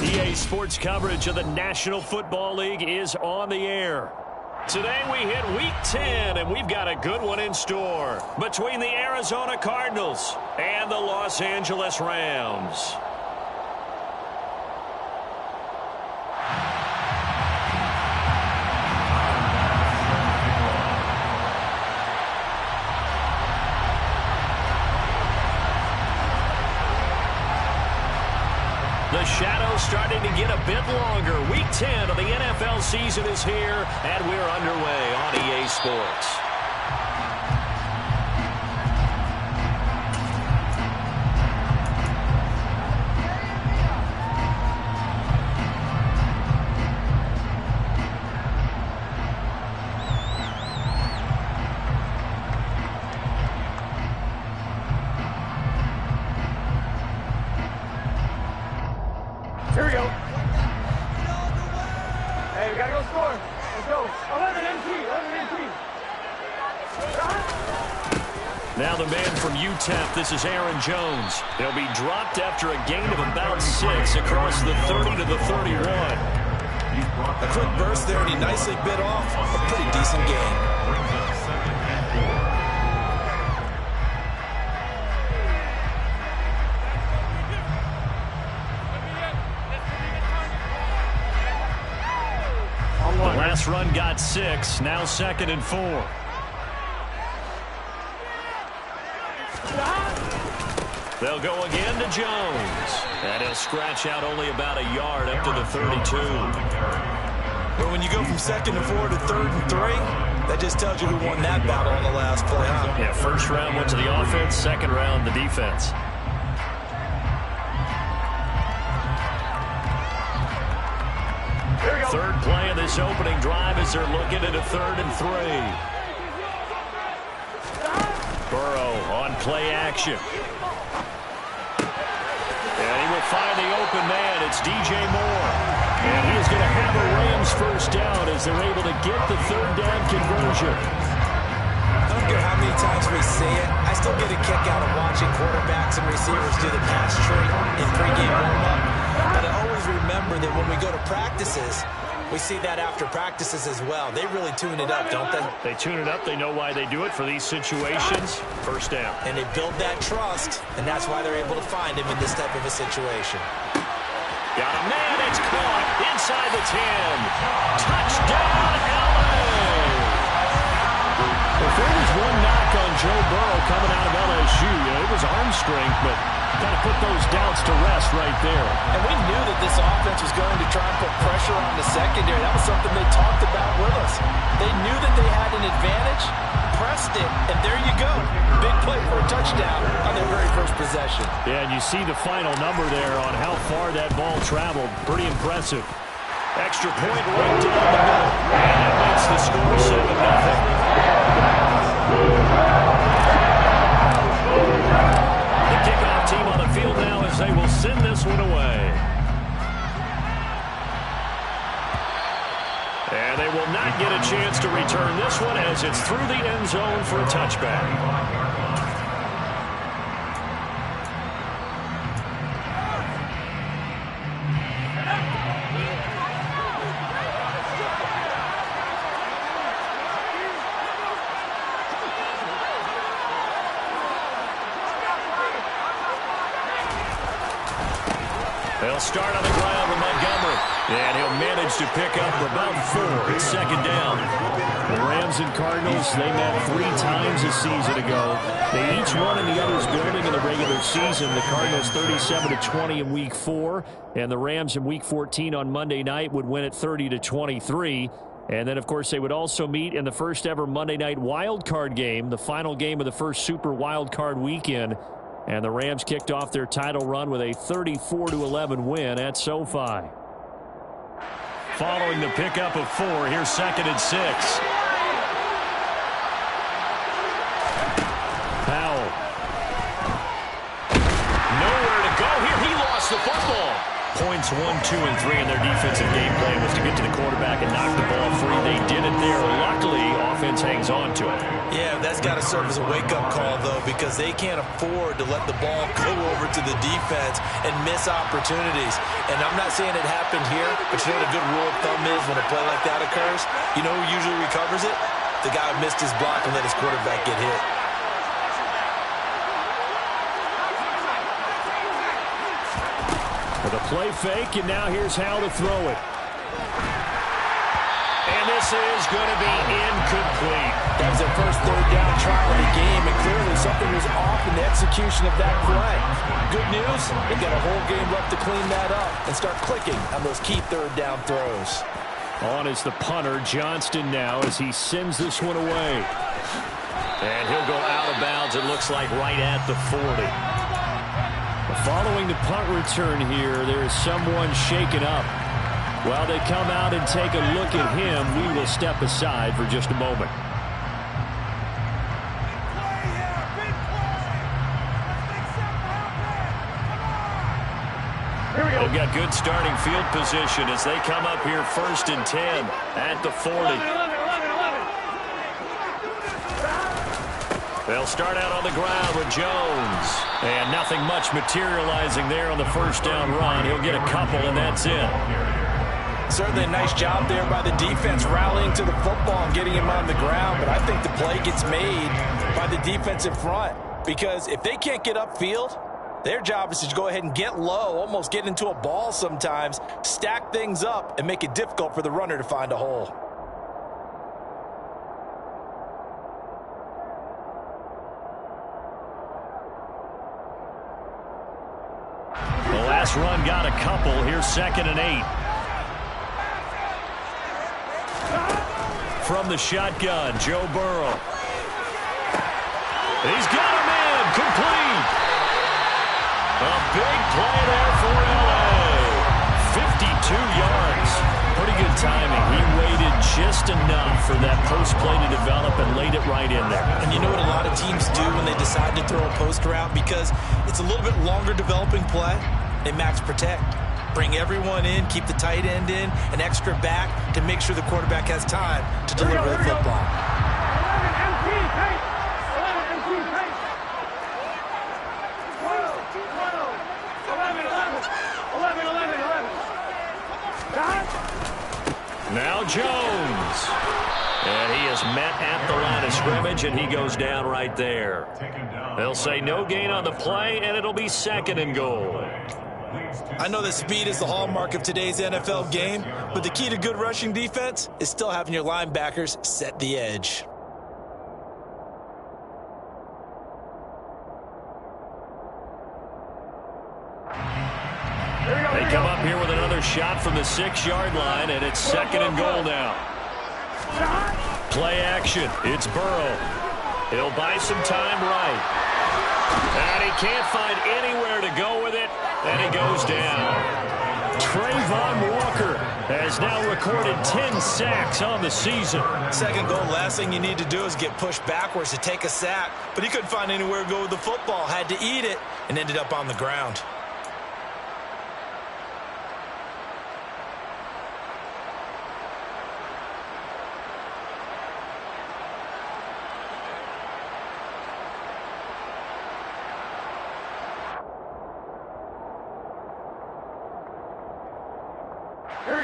EA Sports coverage of the National Football League is on the air. Today we hit Week 10, and we've got a good one in store between the Arizona Cardinals and the Los Angeles Rams. The shadow's starting to get a bit longer. Week 10 of the NFL season is here, and we're underway on EA Sports. Here we go. Hey, we gotta go score. Let's go. 11 NT. Now the man from UTEP, this is Aaron Jones. He'll be dropped after a gain of about 6 across the 30 to the 31. A quick burst there, and he nicely bit off a pretty decent gain. The last run got 6, now 2nd and 4. They'll go again to Jones. And he'll scratch out only about a yard up to the 32. But when you go from 2nd and 4 to 3rd and 3, that just tells you who won that battle on the last play, huh? Yeah, first round went to the offense, second round the defense. Third play of this opening drive as they're looking at a 3rd and 3. Burrow on play action. And he will find the open man. It's DJ Moore. And he is going to have a Rams first down as they're able to get the 3rd down conversion. I don't care how many times we see it. I still get a kick out of watching quarterbacks and receivers do the pass tree in pregame warm-up. But I always remember that when we go to practices, we see that after practices as well. They really tune it up, don't they? They tune it up. They know why they do it for these situations. First down. And they build that trust, and that's why they're able to find him in this type of a situation. Got a man. It's caught inside the 10. Touchdown, LA! If there was one knock on Joe Burrow coming out of LSU, it was arm strength, but kind of put those doubts to rest right there. And we knew that this offense was going to try and put pressure on the secondary. That was something they talked about with us. They knew that they had an advantage, pressed it, and there you go. Big play for a touchdown on their very first possession. Yeah, and you see the final number there on how far that ball traveled. Pretty impressive. Extra point right down the middle. And that makes the score 7-0. The kickoff team on the field now as they will send this one away. And they will not get a chance to return this one as it's through the end zone for a touchback. They'll start on the ground with Montgomery. And he'll manage to pick up about 4. It's 2nd down. The Rams and Cardinals, they met 3 times a season ago. They each won in the other's building in the regular season. The Cardinals 37-20 in Week 4. And the Rams in Week 14 on Monday night would win it 30-23. And then, of course, they would also meet in the first ever Monday night wild card game, the final game of the first Super Wild Card weekend. And the Rams kicked off their title run with a 34-11 win at SoFi. Following the pickup of 4, here's 2nd and 6. Powell. Nowhere to go here. He lost the football. Points 1, 2, and 3 in their defensive game plan was to get to the quarterback and knock the ball free. They did it there. Luckily, offense hangs on to it. Yeah, that's got to serve as a wake-up call, though, because they can't afford to let the ball go over to the defense and miss opportunities. And I'm not saying it happened here, but you know what a good rule of thumb is when a play like that occurs? You know who usually recovers it? The guy who missed his block and let his quarterback get hit. With a play fake, and now here's how to throw it. And this is going to be incomplete. That was their first third down try of the game, and clearly something was off in the execution of that play. Good news, they've got a whole game left to clean that up and start clicking on those key third down throws. On is the punter, Johnston now, as he sends this one away. And he'll go out of bounds, it looks like right at the 40. Following the punt return here, there is someone shaken up. While they come out and take a look at him, we will step aside for just a moment. They've got good starting field position as they come up here 1st and 10 at the 40. They'll start out on the ground with Jones. And nothing much materializing there on the first down run. He'll get a couple, and that's it. Certainly a nice job there by the defense rallying to the football and getting him on the ground. But I think the play gets made by the defensive front. Because if they can't get upfield, their job is to go ahead and get low, almost get into a ball sometimes, stack things up, and make it difficult for the runner to find a hole. Run got a couple. Here's 2nd and 8. From the shotgun, Joe Burrow. He's got him in. Complete. A big play there for LA. 52 yards. Pretty good timing. He waited just enough for that post play to develop and laid it right in there. And you know what a lot of teams do when they decide to throw a post route? Because it's a little bit longer developing play. They max protect. Bring everyone in, keep the tight end in, an extra back to make sure the quarterback has time to deliver the football. 11 MT, pace. 11 MT, pace. 11. Now Jones. And he is met at the line of scrimmage, and he goes down right there. They'll say no gain on the play, and it'll be 2nd and goal. I know that speed is the hallmark of today's NFL game, but the key to good rushing defense is still having your linebackers set the edge. They come up here with another shot from the 6-yard line, and it's 2nd and goal now. Play action. It's Burrow. He'll buy some time right. And he can't find anywhere to go with it, and he goes down. Trayvon Walker has now recorded 10 sacks on the season. 2nd goal, last thing you need to do is get pushed backwards to take a sack, but he couldn't find anywhere to go with the football, had to eat it, and ended up on the ground.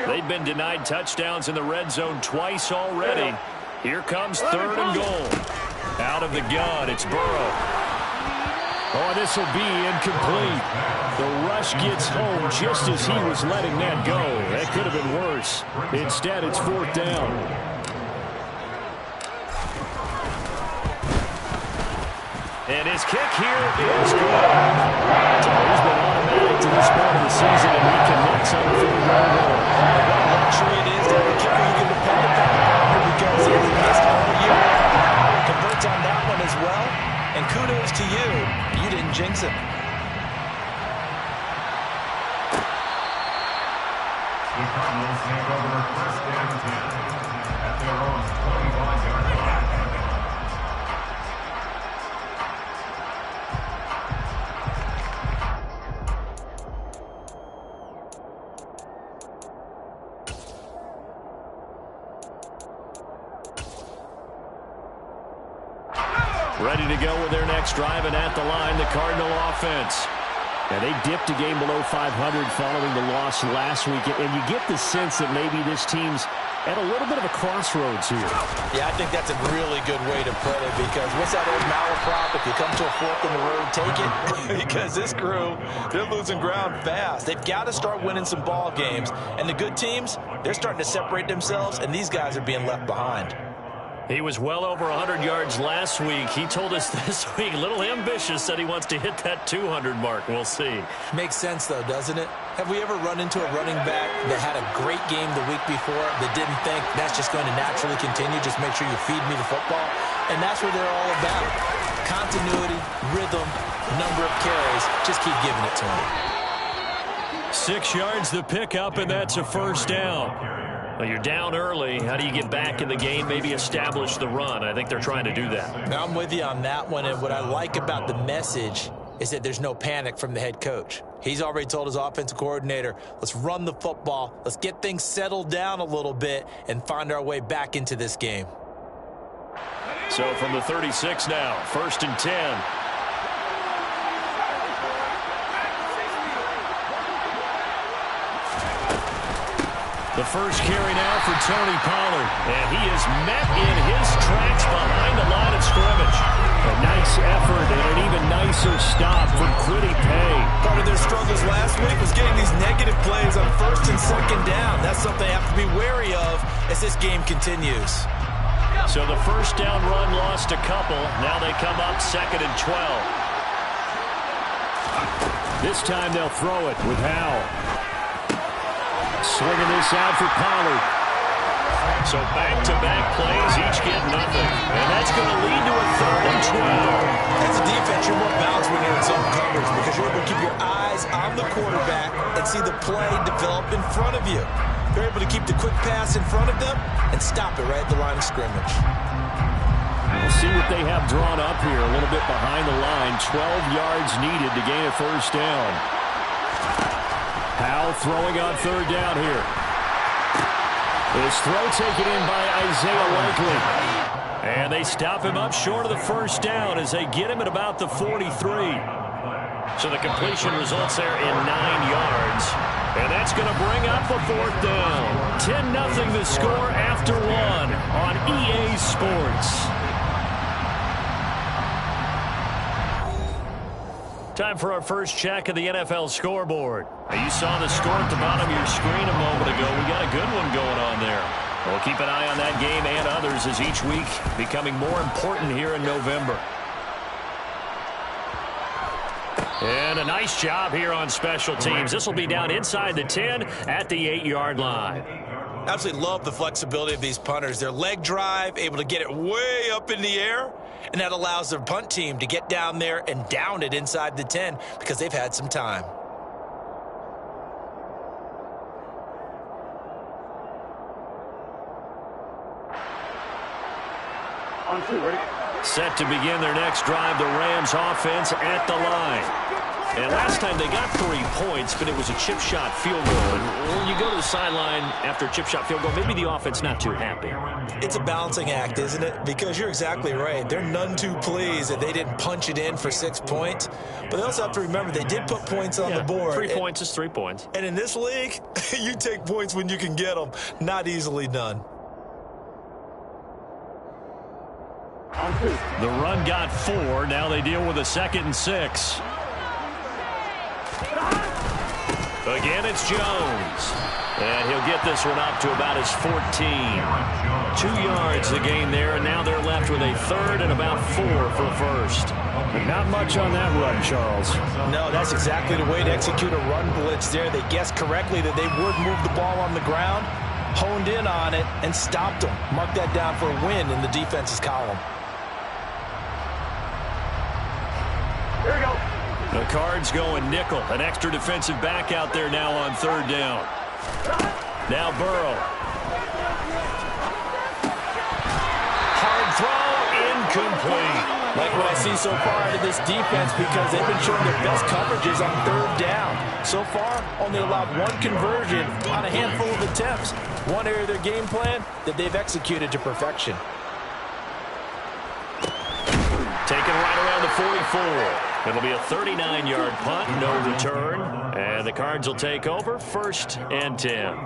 They've been denied touchdowns in the red zone twice already. Here comes 3rd and goal. Out of the gun, it's Burrow. Oh, this will be incomplete. The rush gets home just as he was letting that go. That could have been worse. Instead, it's 4th down. And his kick here is good. He's been automatic to this point of the season, and he can hit something for the goal. What luxury it is to have a kicker you can depend upon, because he has missed all year. Converts on that one as well, and kudos to you. You didn't jinx him. The Cardinals take over 1st and 10 at their own 25-yard line. Ready to go with their next drive, and at the line, the Cardinal offense. And they dipped a game below 500 following the loss last week. And you get the sense that maybe this team's at a little bit of a crossroads here. Yeah, I think that's a really good way to put it, because what's that old malaprop? If you come to a fork in the road, take it. Because this crew, they're losing ground fast. They've got to start winning some ball games. And the good teams, they're starting to separate themselves, and these guys are being left behind. He was well over 100 yards last week. He told us this week, a little ambitious, said he wants to hit that 200 mark. We'll see. Makes sense, though, doesn't it? Have we ever run into a running back that had a great game the week before that didn't think that's just going to naturally continue? Just make sure you feed me the football. And that's what they're all about. Continuity, rhythm, number of carries. Just keep giving it to them. 6 yards the pickup, and that's a first down. Well, you're down early. How do you get back in the game, maybe establish the run? I think they're trying to do that. Now, I'm with you on that one, and what I like about the message is that there's no panic from the head coach. He's already told his offensive coordinator, let's run the football, let's get things settled down a little bit and find our way back into this game. So from the 36 now, 1st and 10. The first carry now for Tony Pollard. And he is met in his tracks behind the line of scrimmage. A nice effort and an even nicer stop from Kwity Paye. Part of their struggles last week was getting these negative plays on 1st and 2nd down. That's something they have to be wary of as this game continues. So the first down run lost a couple. Now they come up 2nd and 12. This time they'll throw it with Howell. Swinging this out for Pollard. So back-to-back plays, each get nothing. And that's going to lead to a 3rd and 12. As a defense, you're more balanced when you're in zone coverage because you're able to keep your eyes on the quarterback and see the play develop in front of you. They're able to keep the quick pass in front of them and stop it right at the line of scrimmage. We'll see what they have drawn up here a little bit behind the line. 12 yards needed to gain a first down. Howell throwing on 3rd down here. His throw taken in by Isaiah Likely. And they stop him up short of the first down as they get him at about the 43. So the completion results there in 9 yards. And that's going to bring up a 4th down. 10-0 the score after 1 on EA Sports. Time for our first check of the NFL scoreboard. Now, you saw the score at the bottom of your screen a moment ago. We got a good one going on there. We'll keep an eye on that game and others as each week becoming more important here in November. And a nice job here on special teams. This will be down inside the 10 at the 8-yard line. Absolutely love the flexibility of these punters. Their leg drive, able to get it way up in the air, and that allows their punt team to get down there and down it inside the 10 because they've had some time. Set to begin their next drive, the Rams offense at the line. And last time they got 3 points, but it was a chip shot field goal. And when you go to the sideline after a chip shot field goal, maybe the offense not too happy. It's a balancing act, isn't it? Because you're exactly right. They're none too pleased that they didn't punch it in for 6 points. But they also have to remember they did put points on the board. 3 points is 3 points. And in this league, you take points when you can get them. Not easily done. The run got 4. Now they deal with a 2nd and 6. Again, it's Jones. And he'll get this one up to about his 14. 2 yards the gain there, and now they're left with a 3rd and about 4 for first. Not much on that run, Charles. No, that's exactly the way to execute a run blitz there. They guessed correctly that they would move the ball on the ground, honed in on it, and stopped them. Mark that down for a win in the defense's column. Here we go. The Cards going nickel. An extra defensive back out there now on 3rd down. Now Burrow. Hard throw, incomplete. Like what I see so far out of this defense because they've been showing their best coverages on 3rd down. So far, only allowed 1 conversion on a handful of attempts. One area of their game plan that they've executed to perfection. Taken 44. It'll be a 39-yard punt, no return. And the Cards will take over, 1st and 10.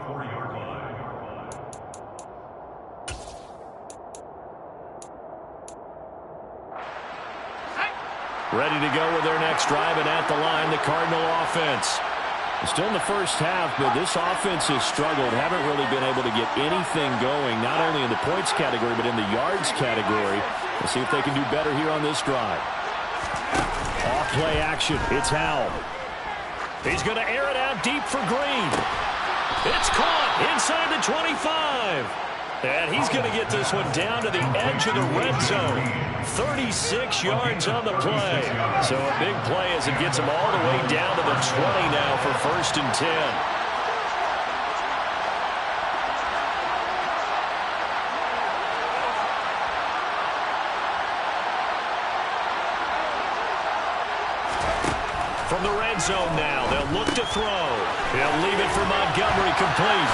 Ready to go with their next drive, and at the line, the Cardinal offense. Still in the first half, but this offense has struggled. Haven't really been able to get anything going, not only in the points category, but in the yards category. We'll see if they can do better here on this drive. Off play action. It's Howell. He's going to air it out deep for Green. It's caught inside the 25. And he's going to get this one down to the edge of the red zone. 36 yards on the play. So a big play as it gets him all the way down to the 20 now for 1st and 10. From the red zone now, they'll look to throw. He'll leave it for Montgomery, complete.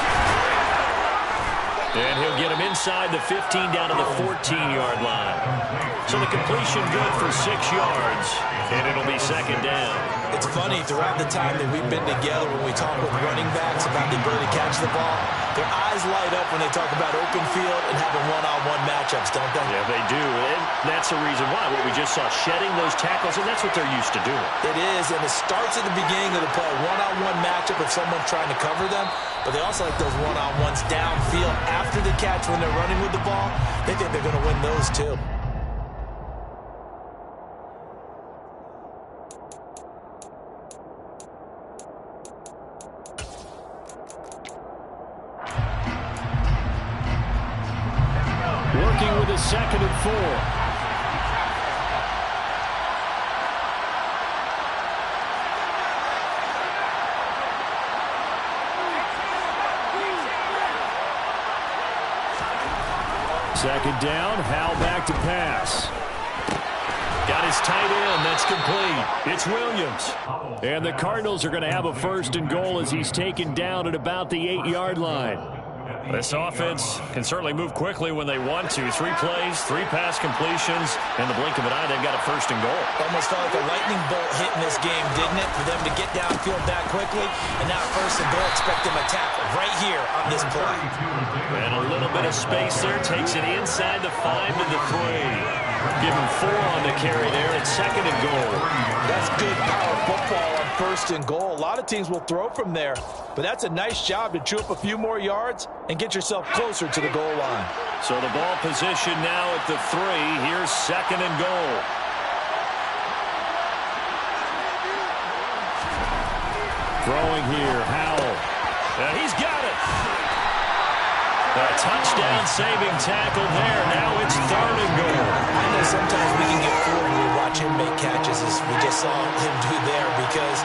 And he'll get him inside the 15 down to the 14-yard line. So the completion good for 6 yards, and it'll be 2nd down. It's funny, throughout the time that we've been together, when we talk with running backs about the ability to catch the ball, their eyes light up when they talk about open field and having one-on-one matchups, don't they? Yeah, they do, and that's the reason why. What we just saw, shedding those tackles, and that's what they're used to doing. It is, and it starts at the beginning of the play, one-on-one matchup if someone's trying to cover them, but they also like those one-on-ones downfield after the catch when they're running with the ball. They think they're going to win those too. Working with a 2nd and 4. Second down, Howell back to pass. Got his tight end, that's complete. It's Williams. And the Cardinals are going to have a 1st and goal as he's taken down at about the 8-yard line. This offense can certainly move quickly when they want to. 3 plays, 3 pass completions. In the blink of an eye, they've got a 1st and goal. Almost felt like a lightning bolt hit in this game, didn't it? For them to get downfield that quickly. And now 1st and goal, expect them to tackle right here on this play. And a little bit of space there. Takes it inside the 5 to the 3. Give him 4 on the carry there. It's 2nd and goal. That's good power football on 1st and goal. A lot of teams will throw from there, but that's a nice job to chew up a few more yards and get yourself closer to the goal line. So the ball position now at the 3. Here's 2nd and goal. Throwing here, Howell. And he's got it. A touchdown-saving tackle there. Now it's 3rd and goal. I know sometimes we can get fooled when we watch him make catches, as we just saw him do there, because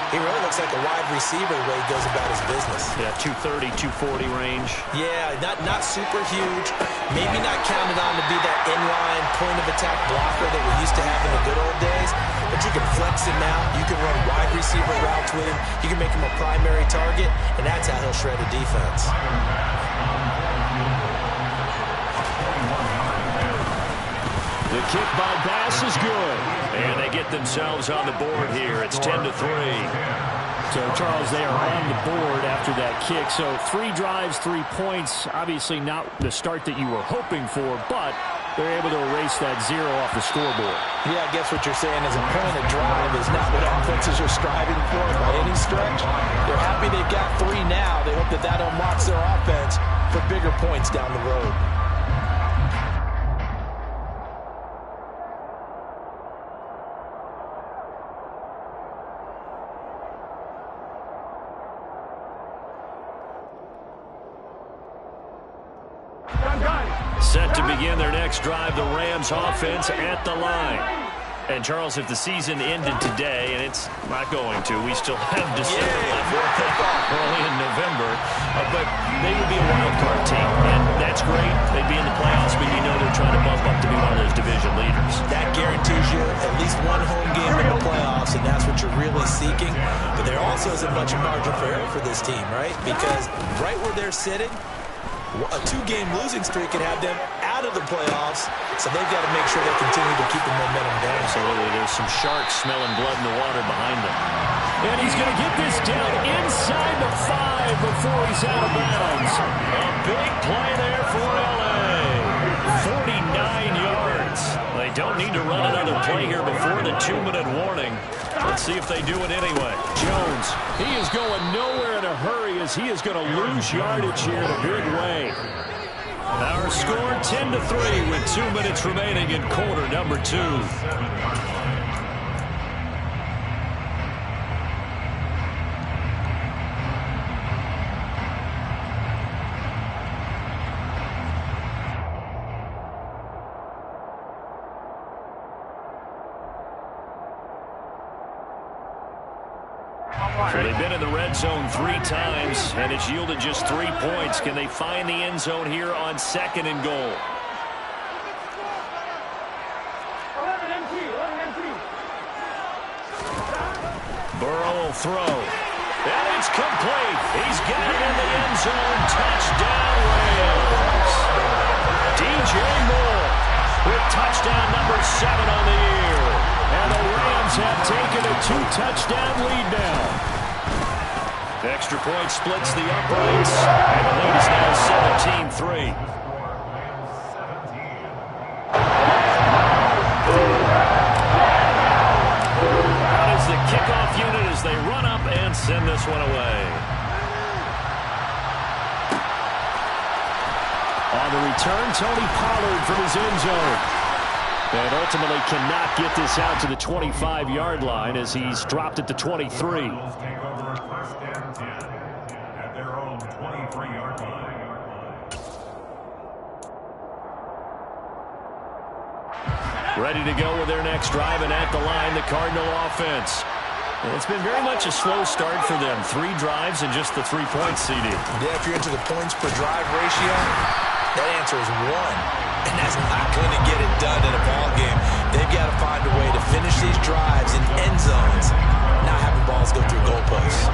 he really looks like a wide receiver the way he goes about his business. Yeah, 230, 240 range. Yeah, not super huge. Maybe not counted on to be that inline point-of-attack blocker that we used to have in the good old days, but you can flex him out. You can run wide receiver routes with him. You can make him a primary target, and that's how he'll shred a defense. The kick by Bass is good. And they get themselves on the board here. It's 10 to 3. So, Charles, they are on the board after that kick. So 3 drives, 3 points. Obviously not the start that you were hoping for, but they're able to erase that 0 off the scoreboard. Yeah, I guess what you're saying is a point of drive is not what offenses are striving for by any stretch. They're happy they've got 3 now. They hope that that unlocks their offense for bigger points down the road. Set to begin their next drive, the Rams offense at the line. And, Charles, if the season ended today, and it's not going to, we still have December left early in November, but they would be a wild card team, and that's great. They'd be in the playoffs, but you know they're trying to bump up to be one of those division leaders. That guarantees you at least 1 home game in the playoffs, and that's what you're really seeking. But there also isn't much margin for error for this team, right? Because right where they're sitting, a 2-game losing streak can have them out out of the playoffs, so they've got to make sure they continue to keep the momentum going. Absolutely. There's some sharks smelling blood in the water behind them. And he's going to get this down inside the 5 before he's out of bounds. A big play there for L.A. 49 yards. They don't need to run another play here before the 2-minute warning. Let's see if they do it anyway. Jones, he is going nowhere in a hurry as he is going to lose yardage here in a big way. Our score 10-3 with 2 minutes remaining in quarter number 2. So they've been in the red zone 3 times, and it's yielded just 3 points. Can they find the end zone here on 2nd and goal? 11 MT. Burrow will throw. And it's complete. He's got it in the end zone. Touchdown, Rams. DJ Moore with touchdown number 7 on the year. And the Rams have taken a 2-touchdown lead now. Extra point splits the uprights, and the lead is now 17-3. Out is the kickoff unit as they run up and send this one away. On the return, Tony Pollard from his end zone. And ultimately cannot get this out to the 25-yard line as he's dropped at the 23. Ready to go with their next drive, and at the line, the Cardinal offense. And it's been very much a slow start for them. 3 drives and just the 3 points, CD. Yeah, if you're into the points per drive ratio, that answer is 1. And that's not going to get it done in a ball game. They've got to find a way to finish these drives in end zones, not having balls go through goalposts.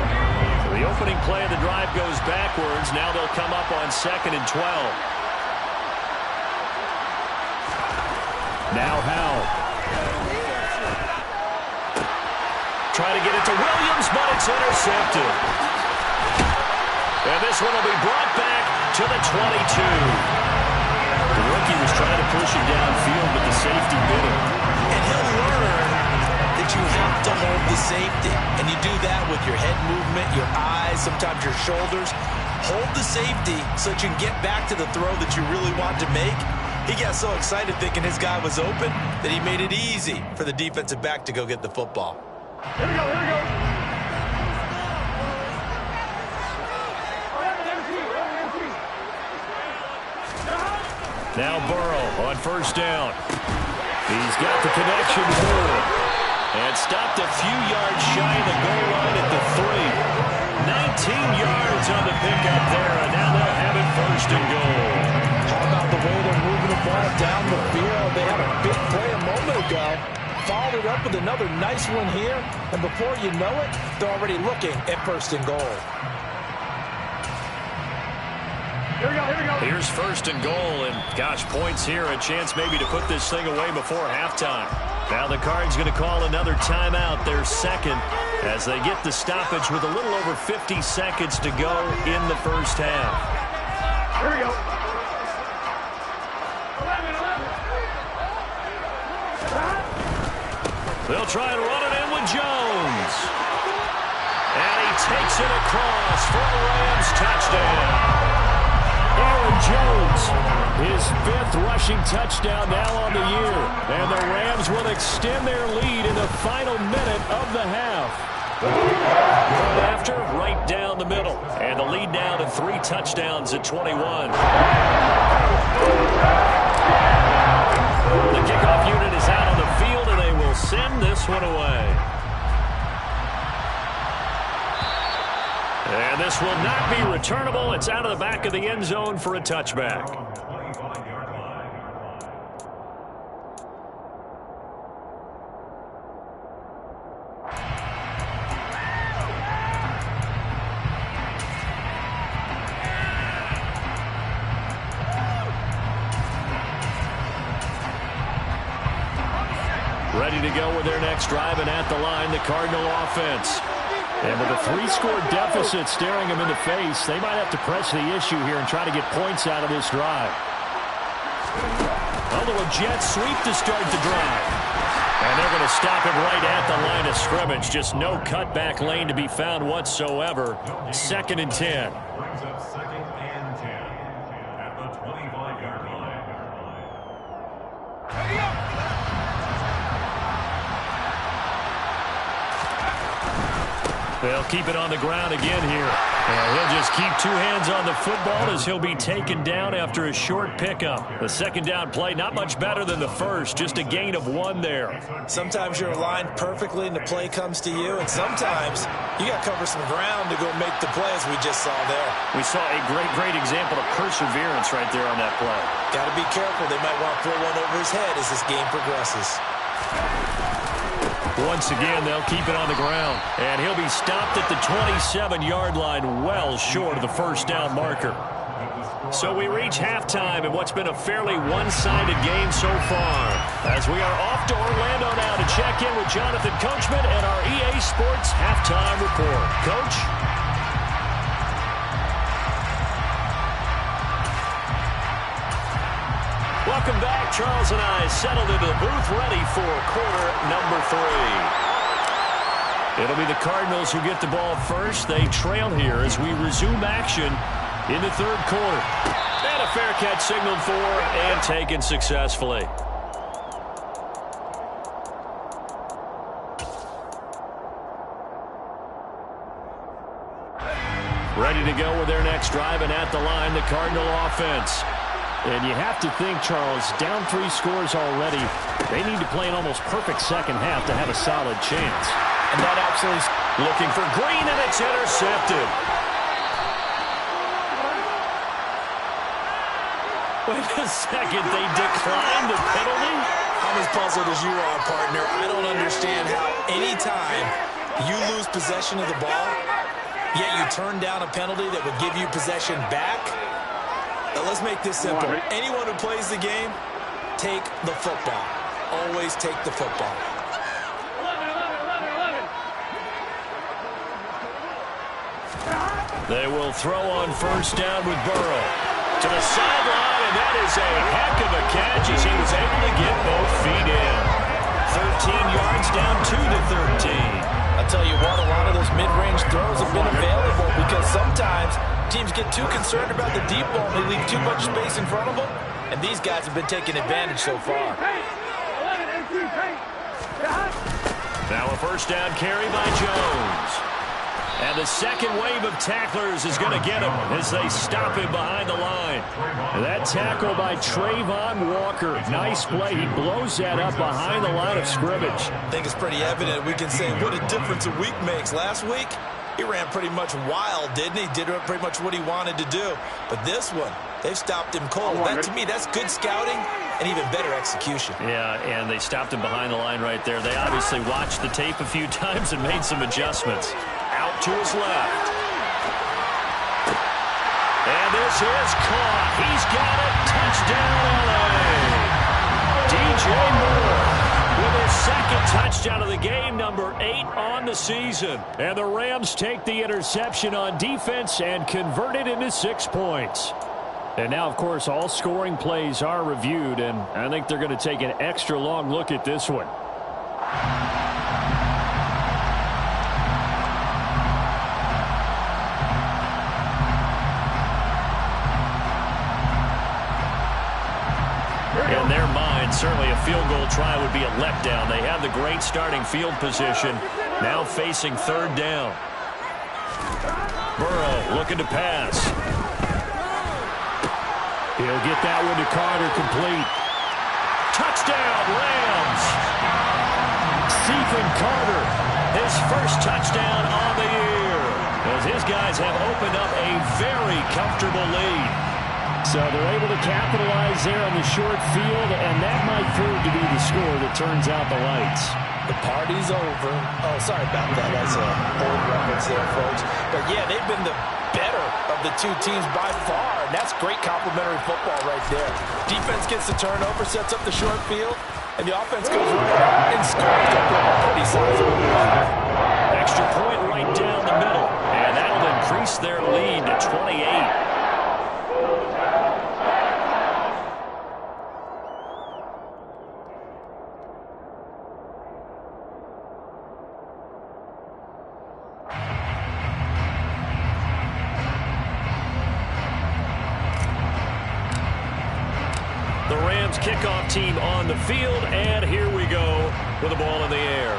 So the opening play of the drive goes backwards. Now they'll come up on 2nd and 12. Now Howell. Try to get it to Williams, but it's intercepted. And this one will be brought back to the 22. The rookie was trying to push him downfield, but the safety bit him. And he'll learn that you have to hold the safety. And you do that with your head movement, your eyes, sometimes your shoulders. Hold the safety so that you can get back to the throw that you really want to make. He got so excited thinking his guy was open that he made it easy for the defensive back to go get the football. Here we go. 11 MT. Now Burrow on first down. He's got the connection forward. And stopped a few yards shy of the goal line at the 3. 19 yards on the pickup there, and now they'll have it 1st and goal. How about the way they're moving the ball down the field? They had a big play a moment ago. Followed it up with another nice one here. And before you know it, they're already looking at 1st and goal. Here we go. Here's 1st and goal, and gosh, points here. A chance maybe to put this thing away before halftime. Now the Cards going to call another timeout, their 2nd, as they get the stoppage with a little over 50 seconds to go in the first half. Here we go. 11. They'll try and run it in with Jones. And he takes it across for a Rams touchdown. Aaron Jones, his 5th rushing touchdown now on the year. And the Rams will extend their lead in the final minute of the half. After, right down the middle. And the lead now to 3 touchdowns at 21. The kickoff unit is out on the field, and they will send this one away. And this will not be returnable. It's out of the back of the end zone for a touchback. go with their next drive, and at the line, the Cardinal offense. And with a 3-score deficit staring them in the face, they might have to press the issue here and try to get points out of this drive. Although a jet sweep to start the drive. And they're going to stop it right at the line of scrimmage. Just no cutback lane to be found whatsoever. 2nd and 10. Brings up 2nd and 10 at the 25-yard line. They'll keep it on the ground again here. And he'll just keep 2 hands on the football as he'll be taken down after a short pickup. The 2nd down play, not much better than the first, just a gain of 1 there. Sometimes you're aligned perfectly and the play comes to you, and sometimes you got to cover some ground to go make the play, as we just saw there. We saw a great example of perseverance right there on that play. Got to be careful. They might want to throw one over his head as this game progresses. Once again, they'll keep it on the ground. And he'll be stopped at the 27-yard line, well short of the 1st down marker. So we reach halftime in what's been a fairly one-sided game so far. As we are off to Orlando now to check in with Jonathan Coachman and our EA Sports Halftime Report. Coach? Welcome back. Charles and I settled into the booth ready for quarter number 3. It'll be the Cardinals who get the ball first. They trail here as we resume action in the 3rd quarter. And a fair catch signaled for and taken successfully. Ready to go with their next drive, and at the line, the Cardinal offense. And you have to think, Charles, down 3 scores already. They need to play an almost perfect 2nd half to have a solid chance. And that absolutely looking for Green, and it's intercepted. Wait a second, they declined the penalty? I'm as puzzled as you are, partner. I don't understand how any time you lose possession of the ball, yet you turn down a penalty that would give you possession back. Now let's make this simple. Anyone who plays the game, take the football. Always take the football. 11. They will throw on 1st down with Burrow. To the sideline, and that is a heck of a catch as he was able to get both feet in. 13 yards down to the 13. I'll tell you what, a lot of those mid-range throws have been available because sometimes teams get too concerned about the deep ball and they leave too much space in front of them, and these guys have been taking advantage so far. Now a 1st down carry by Jones. And the 2nd wave of tacklers is going to get him as they stop him behind the line. That tackle by Trayvon Walker. Nice play. He blows that up behind the line of scrimmage. I think it's pretty evident. We can say what a difference a week makes. Last week, he ran pretty much wild, didn't he? Did pretty much what he wanted to do. But this one, they've stopped him cold. That, to me, that's good scouting and even better execution. Yeah, and they stopped him behind the line right there. They obviously watched the tape a few times and made some adjustments. Out to his left. And this is caught. He's got it. Touchdown, LA. DJ Moore with his 2nd touchdown of the game, number 8 on the season. And the Rams take the interception on defense and convert it into 6 points. And now, of course, all scoring plays are reviewed, and I think they're going to take an extra long look at this one. In their mind, certainly a field goal try would be a letdown. They have the great starting field position, now facing 3rd down. Burrow looking to pass. He'll get that one to Carter, complete. Touchdown, Rams! Stephen Carter, his 1st touchdown on the year, as his guys have opened up a very comfortable lead. So they're able to capitalize there on the short field, and that might prove to be the score that turns out the lights. The party's over. Oh, sorry about that. That's an old reference there, folks. But, yeah, they've been the better of the 2 teams by far, and that's great complimentary football right there. Defense gets the turnover, sets up the short field. And the offense goes right and scores a pretty sizable lead. Extra point right down the middle. And that'll increase their lead to 28. The Rams kickoff team on the field, and here we go with the ball in the air.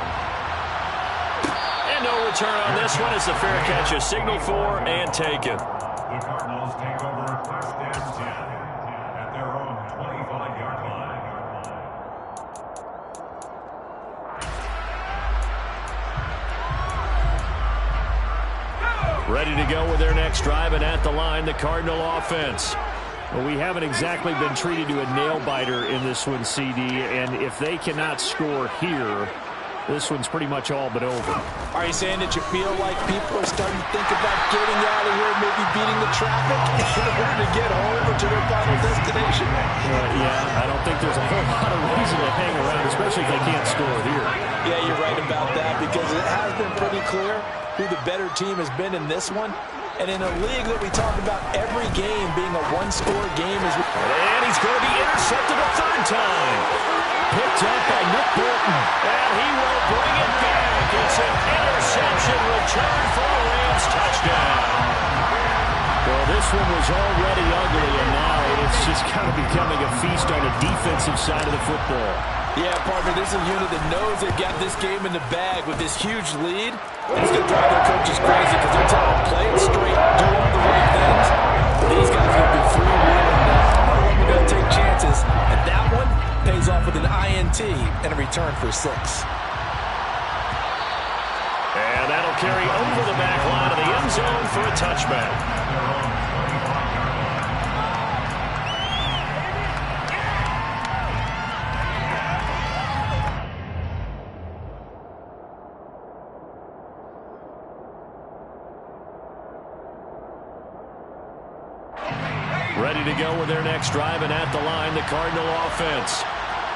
And no return on this one as the fair catch is signaled for and taken. The Cardinals take over first and 10 at their own 25-yard line. Ready to go with their next drive, and at the line, the Cardinal offense. Well, we haven't exactly been treated to a nail-biter in this one, CD, and if they cannot score here, this one's pretty much all but over. Are you saying that you feel like people are starting to think about getting out of here, maybe beating the traffic in order to get home or to their final destination? Yeah, I don't think there's a whole lot of reason to hang around, especially if they can't score here. Yeah, you're right about that, because it has been pretty clear who the better team has been in this one. And in a league that we talk about every game being a one-score game. And he's going to be intercepted a third time. Picked up by Nick Bolton. And he will bring it back. It's an interception return for a Rams touchdown. Well, this one was already ugly, and now it's just kind of becoming a feast on the defensive side of the football. Yeah, partner, this is a unit that knows they've got this game in the bag with this huge lead. It's going to drive their coaches crazy because they're telling them, play it straight, do all the right things. These guys are going to be freewheeling now. We're going to take chances. And that one pays off with an INT and a return for 6. And that'll carry over the back line of the end zone for a touchback. Ready to go with their next drive, and at the line, the Cardinal offense.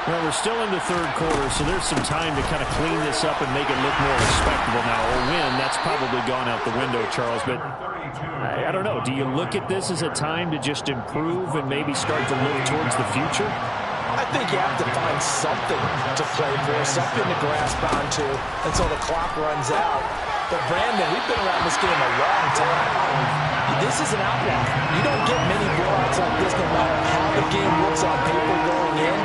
Well, we're still in the third quarter, so there's some time to kind of clean this up and make it look more respectable now. A win, that's probably gone out the window, Charles, but I don't know. Do you look at this as a time to just improve and maybe start to look towards the future? I think you have to find something to play for, something to grasp onto until the clock runs out. But, Brandon, we've been around this game a long time. This is an outlier. You don't get many blowouts like this no matter how the game looks on paper going in.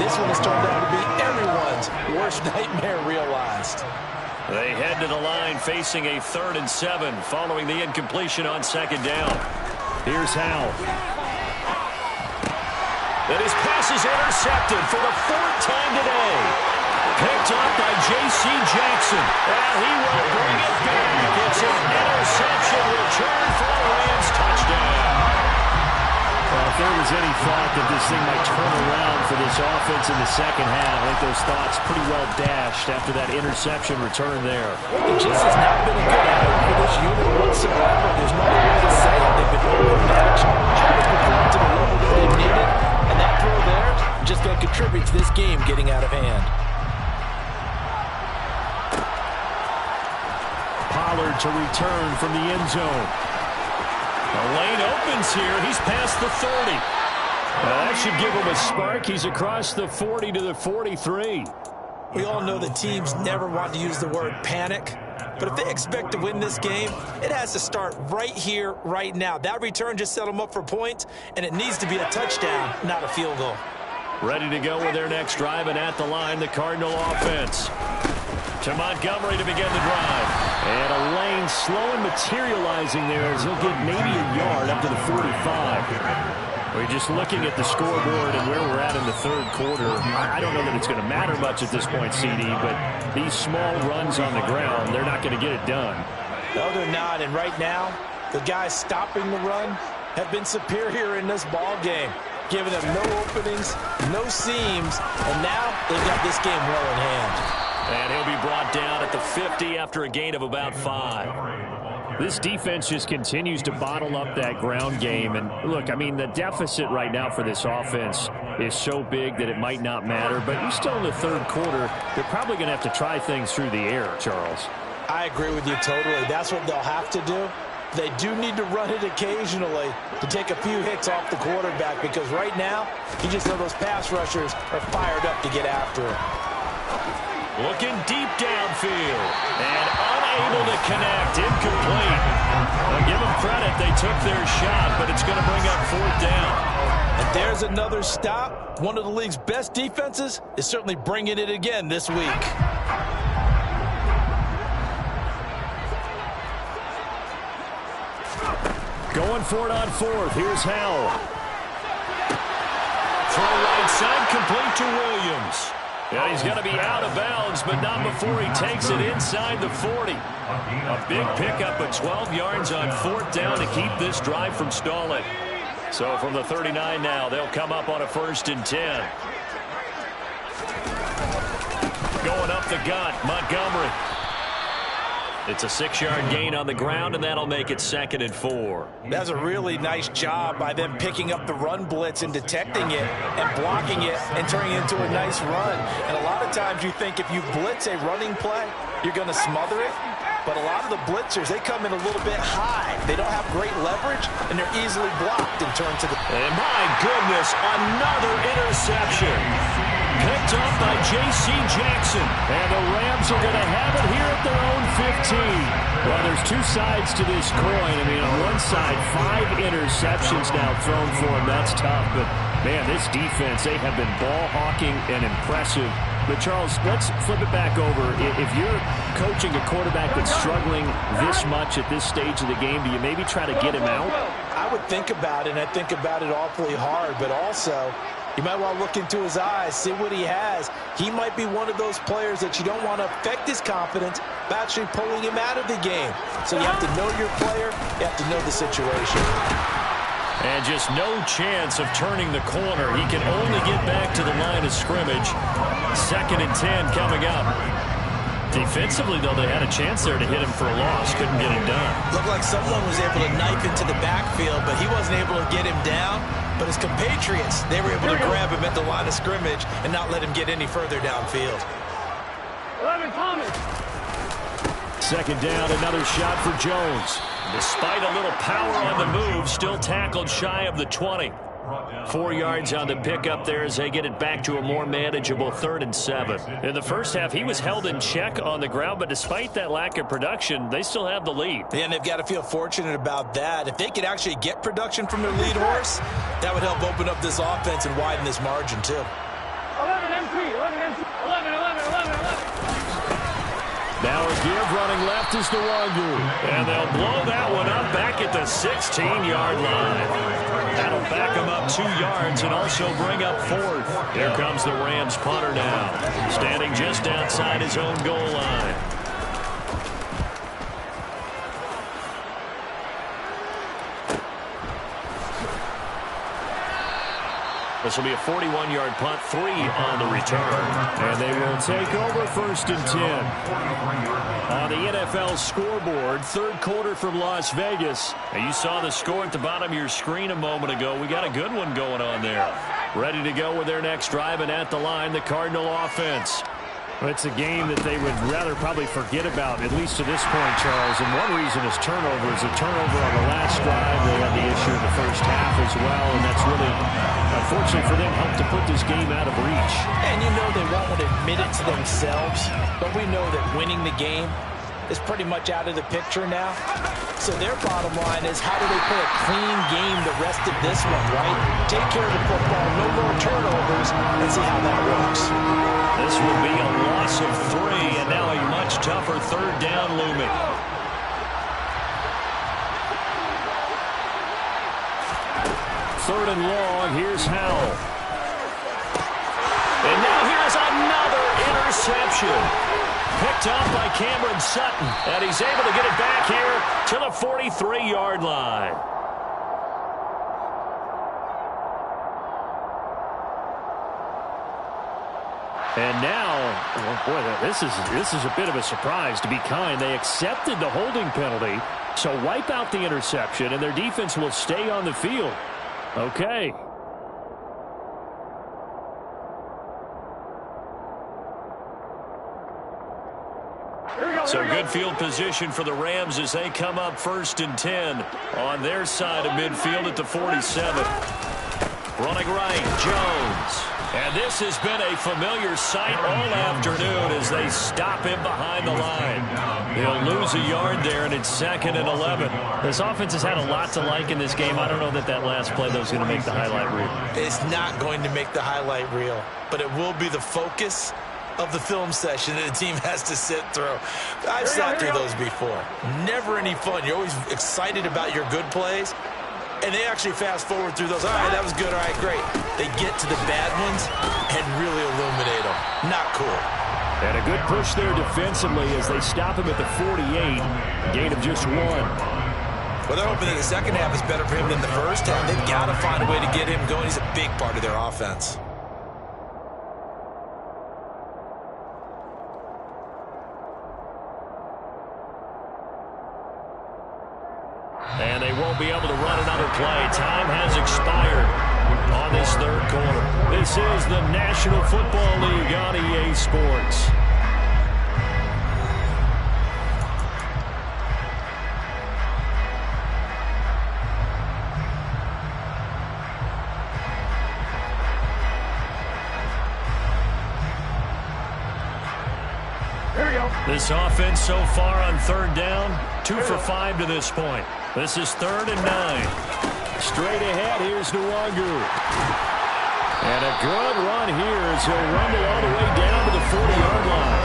This one has turned out to be everyone's worst nightmare realized. They head to the line facing a 3rd and 7 following the incompletion on 2nd down. Here's Howell. And his pass is intercepted for the 4th time today. Picked up by J.C. Jackson. And he will bring it back. It's an interception return for a Rams touchdown. Well, if there was any thought that this thing might turn around for this offense in the second half, I think those thoughts pretty well dashed after that interception return there. It just has not been a good outing for this unit whatsoever. There's no other way to say it. They've been overmatched, haven't performed to the level that they've needed, and that throw there just going to contribute to this game getting out of hand. Pollard to return from the end zone. The lane opens here. He's past the 30. That should give him a spark. He's across the 40 to the 43. We all know the teams never want to use the word panic, but if they expect to win this game, it has to start right here, right now. That return just set them up for points, and it needs to be a touchdown, not a field goal. Ready to go with their next drive, and at the line, the Cardinal offense. To Montgomery to begin the drive. And a lane slow and materializing there as he'll get maybe a yard up to the 45. We're just looking at the scoreboard and where we're at in the third quarter. I don't know that it's going to matter much at this point, CD, but these small runs on the ground, they're not going to get it done. No, they're not. And right now, the guys stopping the run have been superior in this ball game, giving them no openings, no seams, and now they've got this game well in hand. And he'll be brought down at the 50 after a gain of about 5. This defense just continues to bottle up that ground game. And look, I mean, the deficit right now for this offense is so big that it might not matter. But you're still in the third quarter. They're probably going to have to try things through the air, Charles. I agree with you totally. That's what they'll have to do. They do need to run it occasionally to take a few hits off the quarterback, because right now, you just know those pass rushers are fired up to get after him. Looking deep downfield and unable to connect. Incomplete. I'll give them credit. They took their shot, but it's going to bring up fourth down. And there's another stop. One of the league's best defenses is certainly bringing it again this week. Going for it on fourth. Here's Howell. Throw right side, complete to Williams. Yeah, he's going to be out of bounds, but not before he takes it inside the 40. A big pickup of 12 yards on fourth down to keep this drive from stalling. So from the 39 now, they'll come up on a 1st and 10. Going up the gut, Montgomery. It's a 6-yard gain on the ground, and that'll make it 2nd and 4. That's a really nice job by them picking up the run blitz and detecting it and blocking it and turning it into a nice run. And a lot of times you think if you blitz a running play, you're going to smother it. But a lot of the blitzers, they come in a little bit high. They don't have great leverage, and they're easily blocked and turned to the... And my goodness, another interception. Picked up by J.C. Jackson. And the Rams are going to have it here at their own 15. Well, there's two sides to this coin. I mean, on one side, 5 interceptions now thrown for him. That's tough. But, man, this defense, they have been ball hawking and impressive. But, Charles, let's flip it back over. If you're coaching a quarterback that's struggling this much at this stage of the game, do you maybe try to get him out? I would think about it, and I think about it awfully hard. But also, you might want to look into his eyes, see what he has. He might be one of those players that you don't want to affect his confidence by actually pulling him out of the game. So you have to know your player. You have to know the situation. And just no chance of turning the corner. He can only get back to the line of scrimmage. 2nd and 10 coming up. Defensively, though, they had a chance there to hit him for a loss. Couldn't get him done. Looked like someone was able to knife into the backfield, but he wasn't able to get him down. But his compatriots, they were able to grab him at the line of scrimmage and not let him get any further downfield. 11 Thomas. 2nd down, another shot for Jones. Despite a little power on the move, still tackled shy of the 20. 4 yards on the pickup there as they get it back to a more manageable 3rd and 7. In the first half, he was held in check on the ground, but despite that lack of production, they still have the lead. And they've got to feel fortunate about that. If they could actually get production from their lead horse, that would help open up this offense and widen this margin too. 11 MP, 11 MP, 11, 11, 11, 11. Now a give running left is Nwangu. And they'll blow that one up back at the 16-yard line. That'll back him up 2 yards and also bring up 4th. Here comes the Rams punter now, standing just outside his own goal line. This will be a 41-yard punt, 3 on the return. And they will take over 1st and 10. On the NFL scoreboard, 3rd quarter from Las Vegas. And you saw the score at the bottom of your screen a moment ago. We got a good one going on there. Ready to go with their next drive, and at the line, the Cardinal offense. Well, it's a game that they would rather probably forget about, at least to this point, Charles. And one reason is turnovers. A turnover on the last drive. They had the issue in the first half as well, and that's really, unfortunately for them, helped to put this game out of reach. And you know they won't want to admit it to themselves, but we know that winning the game is pretty much out of the picture now. So their bottom line is, how do they play a clean game the rest of this one, right? Take care of the football, no more turnovers, and see how that works. This would be a loss of 3, and now a much tougher 3rd down looming. Third and long, here's Howell. And now here's another interception. Picked up by Cameron Sutton, and he's able to get it back here to the 43-yard line. And now, well, boy, this is a bit of a surprise, to be kind. They accepted the holding penalty, So wipe out the interception, and their defense will stay on the field. Okay. So good field position for the Rams as they come up 1st and 10 on their side of midfield at the 47. Running right, Jones. And this has been a familiar sight all afternoon as they stop him behind the line. They'll lose a yard there, and it's 2nd and 11. This offense has had a lot to like in this game. I don't know that last play, though, is going to make the highlight reel. It's not going to make the highlight reel, but it will be the focus of the film session that the team has to sit through. I've sat through those before. Never any fun. You're always excited about your good plays, and they actually fast forward through those. All right, that was good. All right, great. They get to the bad ones and really illuminate them. Not cool. And a good push there defensively as they stop him at the 48. Gain of just 1. Well, they're hoping that the second half is better for him than the first half. They've got to find a way to get him going. He's a big part of their offense. And they won't be able to run another play. Time has expired on this 3rd quarter. This is the National Football League on EA Sports. This offense so far on 3rd down, 2 for 5 to this point. This is 3rd and 9. Straight ahead, here's Nwangu. And a good run here as he'll rumble all the way down to the 40-yard line.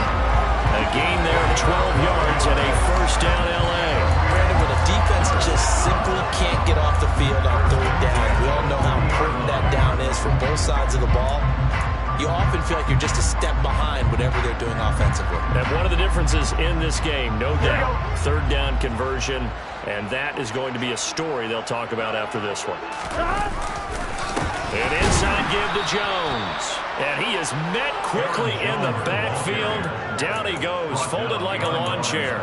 A gain there of 12 yards and a 1st down L.A. Brandon, when a defense just simply can't get off the field on 3rd down, we all know how important that down is for both sides of the ball. You often feel like you're just a step behind whatever they're doing offensively. And one of the differences in this game, no doubt, 3rd down conversion, and that is going to be a story they'll talk about after this one. An inside give to Jones. And he is met quickly in the backfield. Down he goes, folded like a lawn chair.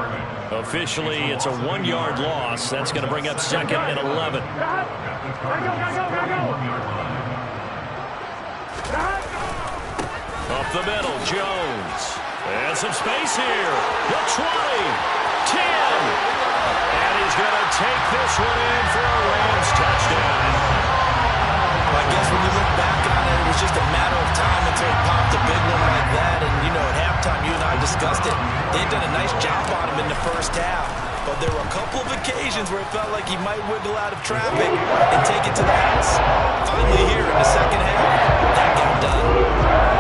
Officially, it's a 1-yard loss. That's going to bring up 2nd and 11. Up the middle, Jones. And some space here. The 20, 10. And he's going to take this one in for a Rams touchdown. I guess when you look back on it, it was just a matter of time until he popped a big one like that. And, you know, at halftime, you and I discussed it. They've done a nice job on him in the first half. But there were a couple of occasions where it felt like he might wiggle out of traffic and take it to the house. Finally here in the second half, that got done.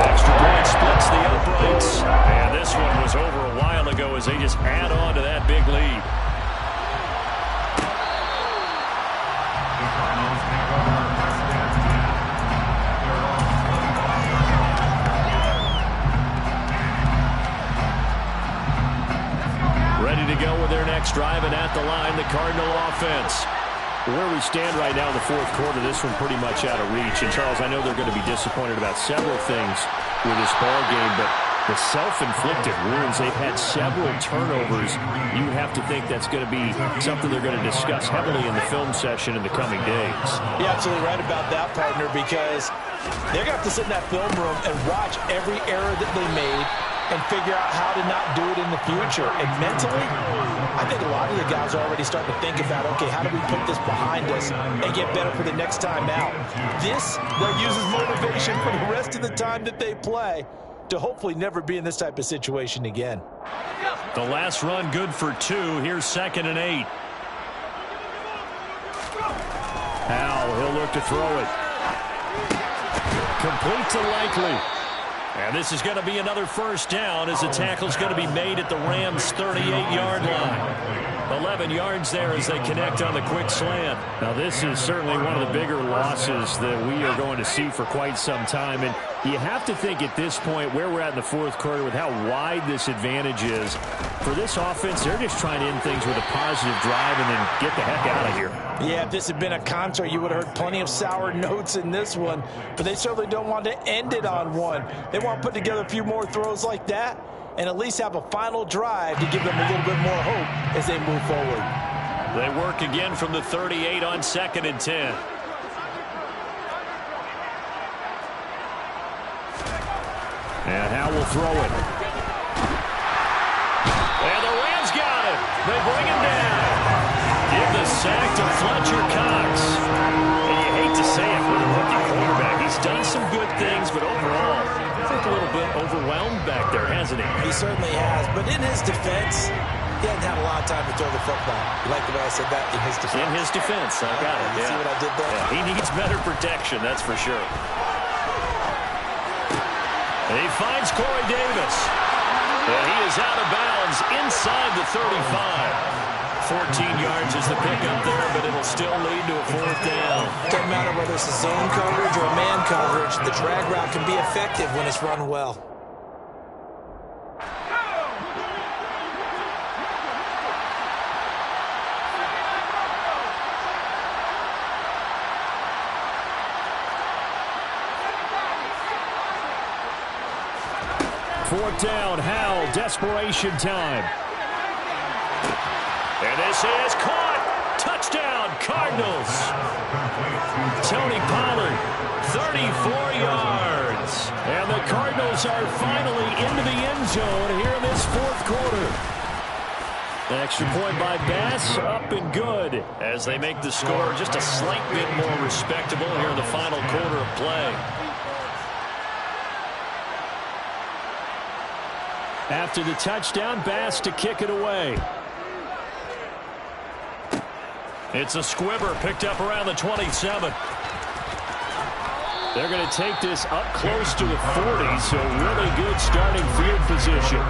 Extra point splits the uprights. And this one was over a while ago as they just add on to that big lead. Ready to go with their next drive, and at the line, the Cardinal offense. Where we stand right now in the 4th quarter, this one pretty much out of reach. And, Charles, I know they're going to be disappointed about several things with this ball game, but the self-inflicted wounds, they've had several turnovers. You have to think that's going to be something they're going to discuss heavily in the film session in the coming days. You're absolutely right about that, partner, because they're going to have to sit in that film room and watch every error that they made and figure out how to not do it in the future. And mentally, I think a lot of the guys are already starting to think about, okay, how do we put this behind us and get better for the next time out? This, they'll use as motivation for the rest of the time that they play to hopefully never be in this type of situation again. The last run good for 2. Here's 2nd and 8. Howell, he'll look to throw it. Complete to Likely. And this is going to be another 1st down as the tackle's going to be made at the Rams' 38-yard line. 11 yards there as they connect on the quick slant. Now, this is certainly one of the bigger losses that we are going to see for quite some time. And you have to think at this point where we're at in the 4th quarter with how wide this advantage is. For this offense, they're just trying to end things with a positive drive and then get the heck out of here. Yeah, if this had been a concert, you would have heard plenty of sour notes in this one. But they certainly don't want to end it on one. They want to put together a few more throws like that and at least have a final drive to give them a little bit more hope as they move forward. They work again from the 38 on 2nd and 10. And Howe will throw it. And the Rams got it. They bring him down. Give the sack to Fletcher Cox. And you hate to say it with a rookie quarterback. He's done some good things, but overall, I think a little bit overwhelmed back there, hasn't he? He certainly has. But in his defense, he hasn't had a lot of time to throw the football. You like the way I said that? In his defense. In his defense. I got it. You see what I did there? Yeah, he needs better protection, that's for sure. And he finds Corey Davis. And he is out of bounds inside the 35. 14 yards is the pickup there, but it'll still lead to a 4th down. Doesn't matter whether it's a zone coverage or a man coverage. The drag route can be effective when it's run well. Fourth down, Howell, desperation time. And this is caught. Touchdown, Cardinals. Tony Pollard, 34 yards. And the Cardinals are finally into the end zone here in this 4th quarter. An extra point by Bass, up and good, as they make the score just a slight bit more respectable here in the final quarter of play. After the touchdown, Bass to kick it away. It's a squibber picked up around the 27. They're going to take this up close to the 40, so really good starting field position.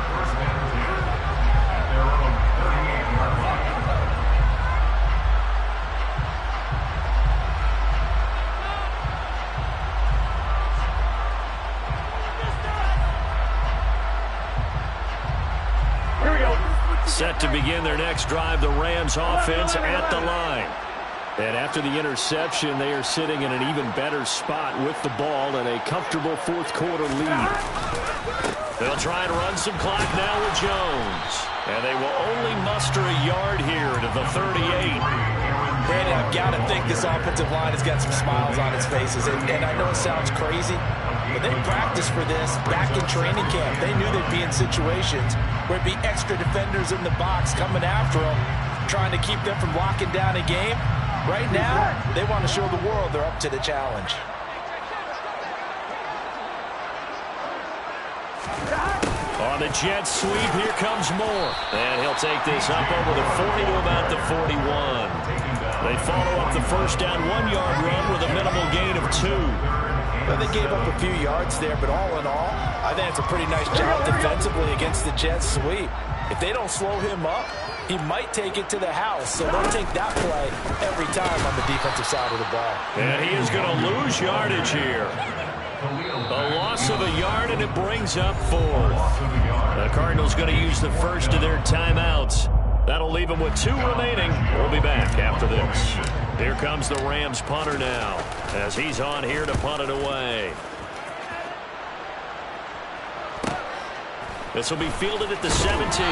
Set to begin their next drive, the Rams offense at the line. And after the interception, they are sitting in an even better spot with the ball and a comfortable 4th quarter lead. They'll try and run some clock now with Jones. And they will only muster a yard here to the 38. Brandon, I've got to think this offensive line has got some smiles on its faces. And I know it sounds crazy, but they practiced for this back in training camp. They knew they'd be in situations where it'd be extra defenders in the box coming after them, trying to keep them from locking down a game. Right now, they want to show the world they're up to the challenge. On the jet sweep, here comes Moore. And he'll take this up over the 40 to about the 41. They follow up the first down 1-yard run with a minimal gain of 2. Well, they gave up a few yards there, but all in all, I think it's a pretty nice job defensively against the jet sweep. If they don't slow him up, he might take it to the house, so they'll take that play every time on the defensive side of the ball. And he is going to lose yardage here. A loss of a yard, and it brings up 4th. The Cardinals going to use the first of their timeouts. That'll leave them with 2 remaining. We'll be back after this. Here comes the Rams punter now, as he's on here to punt it away. This will be fielded at the 17.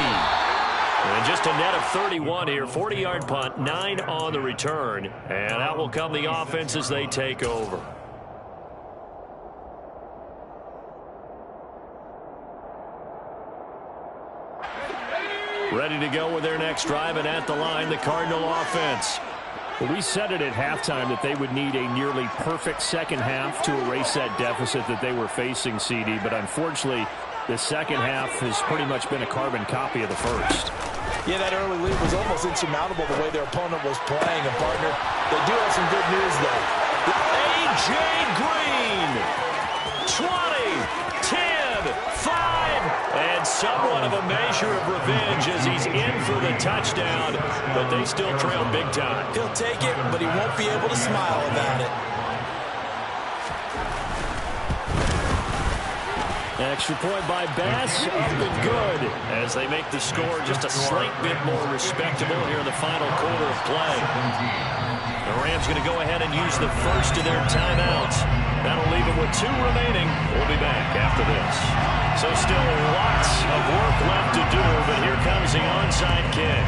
And just a net of 31 here. 40-yard punt, 9 on the return. And out will come the offense as they take over. Ready to go with their next drive, and at the line, the Cardinal offense. Well, we said it at halftime that they would need a nearly perfect second half to erase that deficit that they were facing, CD. But unfortunately, the second half has pretty much been a carbon copy of the first. Yeah, that early lead was almost insurmountable the way their opponent was playing. And, partner, they do have some good news, though. A.J. Green, 20, 10, 5, and somewhat of a measure of revenge as he's in for the touchdown, but they still trail big time. He'll take it, but he won't be able to smile about it. Extra point by Bass, up and good, as they make the score just a slight bit more respectable here in the final quarter of play. The Rams going to go ahead and use the first of their timeouts. That'll leave them with 2 remaining. We'll be back after this. So still lots of work left to do, but here comes the onside kick.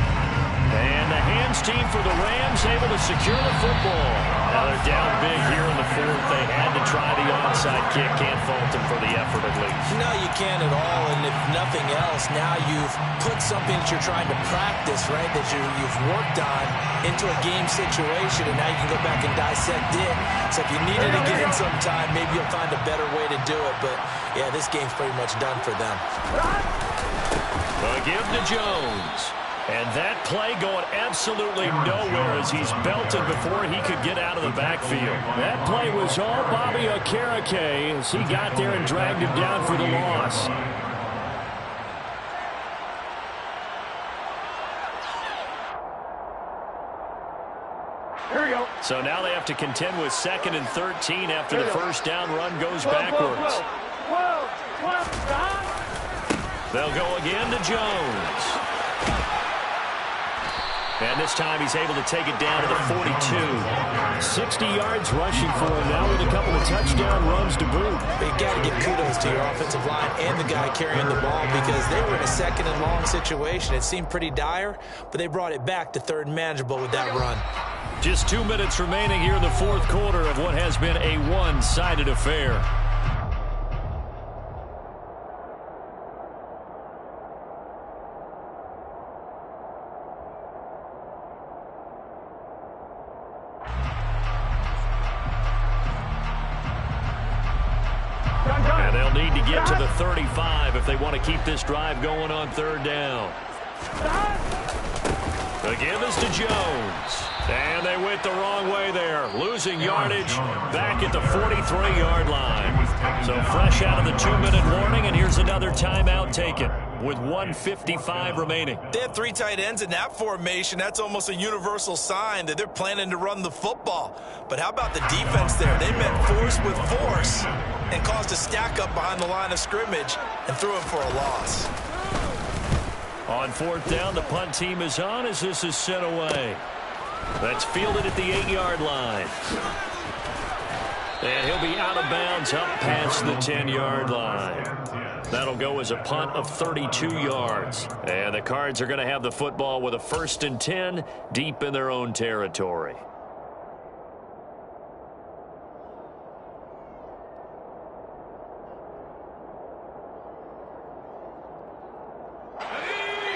And the hands team for the Rams able to secure the football. Now they're down big here in the fourth. They had to try the onside kick. Can't fault them for the effort at least. No, you can't at all. And if nothing else, now you've put something that you're trying to practice, right, that you've worked on into a game situation, and now you can go back and dissect it. So if you needed to get in some time, maybe you'll find a better way to do it. But, yeah, this game's pretty much done for them. A give to Jones. And that play going absolutely nowhere as he's belted before he could get out of the backfield. That play was all Bobby Okereke as he got there and dragged him down for the loss. Here we go. So now they have to contend with 2nd and 13 after the first down run goes backwards. 12. They'll go again to Jones. And this time he's able to take it down to the 42. 60 yards rushing for him now with a couple of touchdown runs to boot. But you got to give kudos to your offensive line and the guy carrying the ball because they were in a 2nd and long situation. It seemed pretty dire, but they brought it back to 3rd and manageable with that run. Just 2 minutes remaining here in the fourth quarter of what has been a one-sided affair. And they'll need to get to the 35 if they want to keep this drive going on 3rd down. The give is to Jones. And they went the wrong way there. Losing yardage back at the 43-yard line. So fresh out of the 2-minute warning, and here's another timeout taken with 1:55 remaining. They have 3 tight ends in that formation. That's almost a universal sign that they're planning to run the football. But how about the defense there? They met force with force and caused a stack up behind the line of scrimmage and threw him for a loss. On 4th down, the punt team is on as this is sent away. That's fielded at the 8-yard line. And he'll be out of bounds up past the 10-yard line. That'll go as a punt of 32 yards. And the Cards are going to have the football with a 1st and 10 deep in their own territory.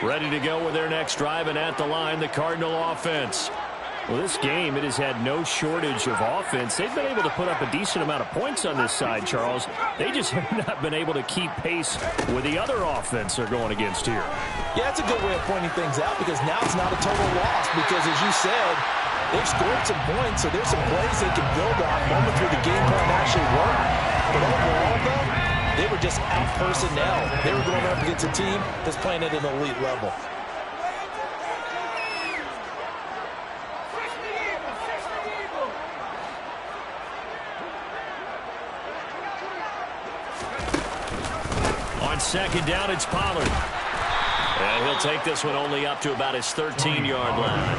Ready to go with their next drive, and at the line, the Cardinal offense. Well, this game, it has had no shortage of offense. They've been able to put up a decent amount of points on this side, Charles. They just have not been able to keep pace with the other offense they're going against here. Yeah, that's a good way of pointing things out because now it's not a total loss because, as you said, they've scored some points, so there's some plays they can build on, moments where the game plan actually worked. But overall, though, they were just out personnel. They were going up against a team that's playing at an elite level. On 2nd down, it's Pollard. And he'll take this one only up to about his 13-yard line.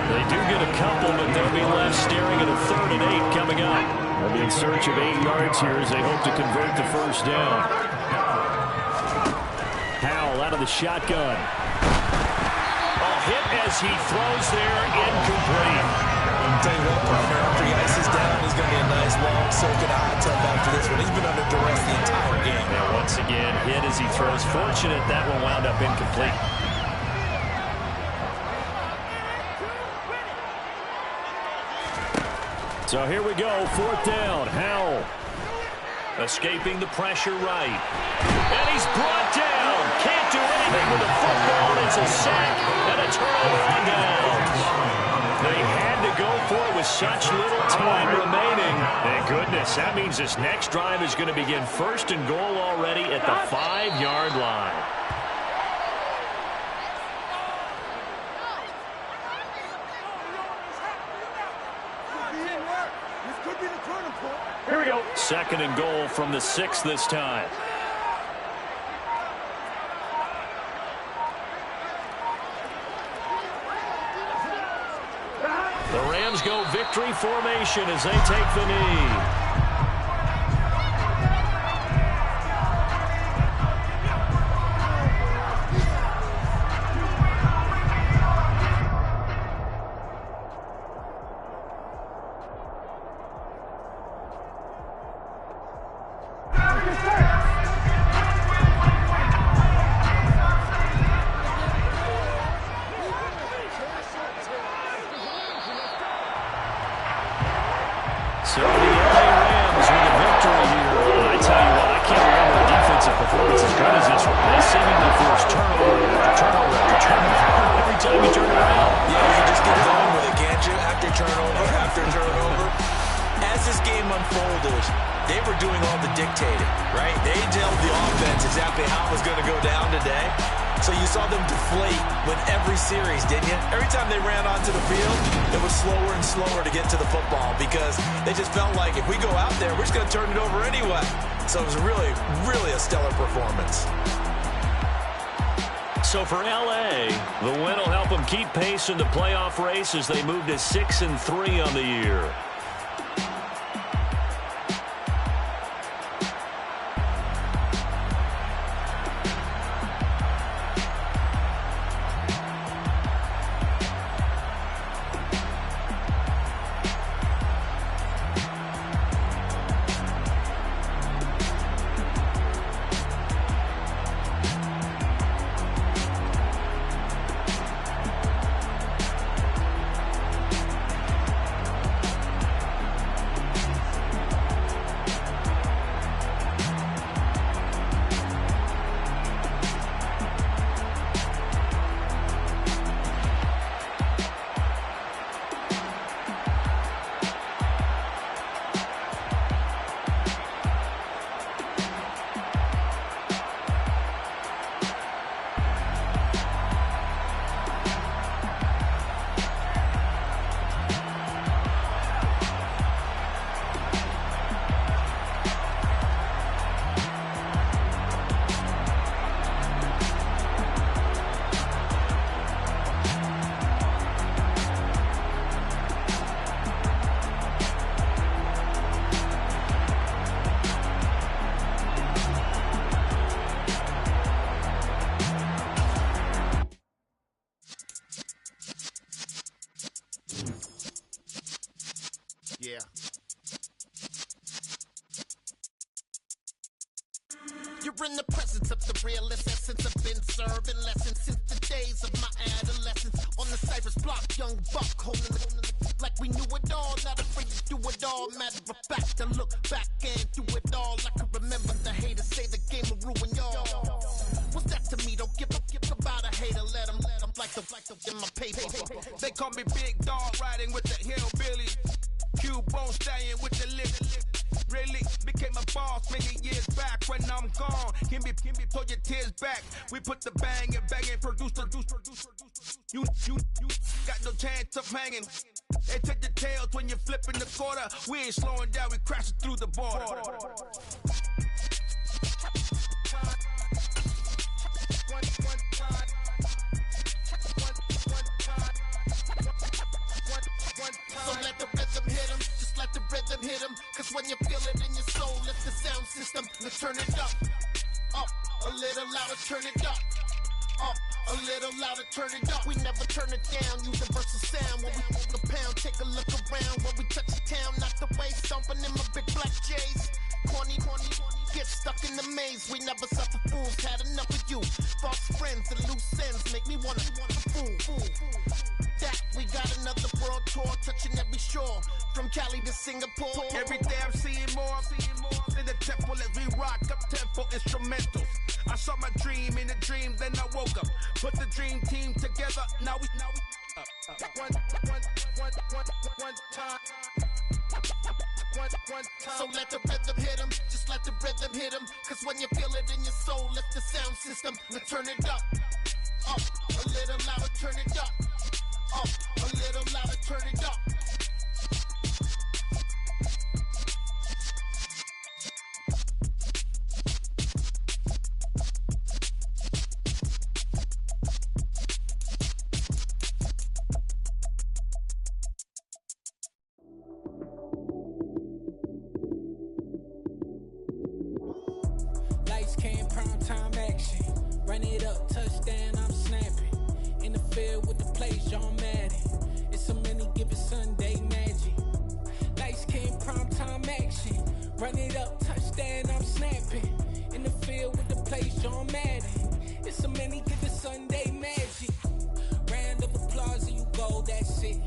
They do get a couple, but they'll be left staring at a 3rd and 8 coming up. They'll be in search of 8 yards here as they hope to convert the 1st down. Howell out of the shotgun. Hit as he throws there, incomplete. I'll tell you what, partner, after he ices down, he's going to be a nice long soaking hot tub after this one. He's been under duress the entire game. And once again, hit as he throws. Fortunate that one wound up incomplete. So here we go, 4th down. Howell escaping the pressure right. And he's brought down. Can't do anything with the football. It's a sack and a turnover on downs. They had to go for it with such little time remaining. Thank goodness. That means this next drive is going to begin 1st and goal already at the 5-yard line. Here we go. 2nd and goal from the 6 this time. The Rams go victory formation as they take the knee. deflate with every series, didn't you? Every time they ran onto the field, it was slower and slower to get to the football because they just felt like if we go out there, we're just going to turn it over anyway. So it was really, really a stellar performance. So for LA, the win will help them keep pace in the playoff race as they move to 6-3 on the year. Yeah. You're in the presence of the realest essence. I've been serving lessons since the days of my adolescence. On the Cypress block, young buck holding the like we knew it all. Not afraid to do it all. Matter of fact, I look back and do it all. I can remember the haters say the game will ruin y'all. What's that to me? Don't give about a hater. Let them like the in my paper. They call me Big Dog, riding with the hillbilly. Cubone staying with the lip. Really became a boss many years back. When I'm gone, can be pull your tears back. We put the bang and produce. You got no chance of hanging. They take the tails when you're flipping the quarter. We ain't slowing down, we crashing through the border. So let the rhythm hit him, just let the rhythm hit him. Cause when you feel it in your soul, lift the sound system. Let's turn it up, a little louder, turn it up, a little louder, turn it up. We never turn it down, universal sound. When we move the pound, take a look around. When we touch the town, not the way, stomping in my big black J's. Corny, get stuck in the maze. We never suffer fools, had enough of you. False friends and loose ends make me wanna fool. That we got another world tour, touching every shore, from Cali to Singapore. Every day I'm seeing more in the temple as we rock up tempo instrumentals. I saw my dream in a dream, then I woke up. Put the dream team together, now we one time. So let the rhythm hit him, just let the rhythm hit him. Cause when you feel it in your soul, lift the sound system. Let's turn it up, a little louder, turn it up, a little louder, turn it up. Lights came, prime time action. Run it up, touchdown, I'm snapping. In the field with the plays, John Madden. It's so many given Sunday magic. Lights came, prime time action. Run it up, touchdown, I'm snapping. In the field with the plays, John Madden. It's so many given Sunday magic. Round of applause and you go, that's it.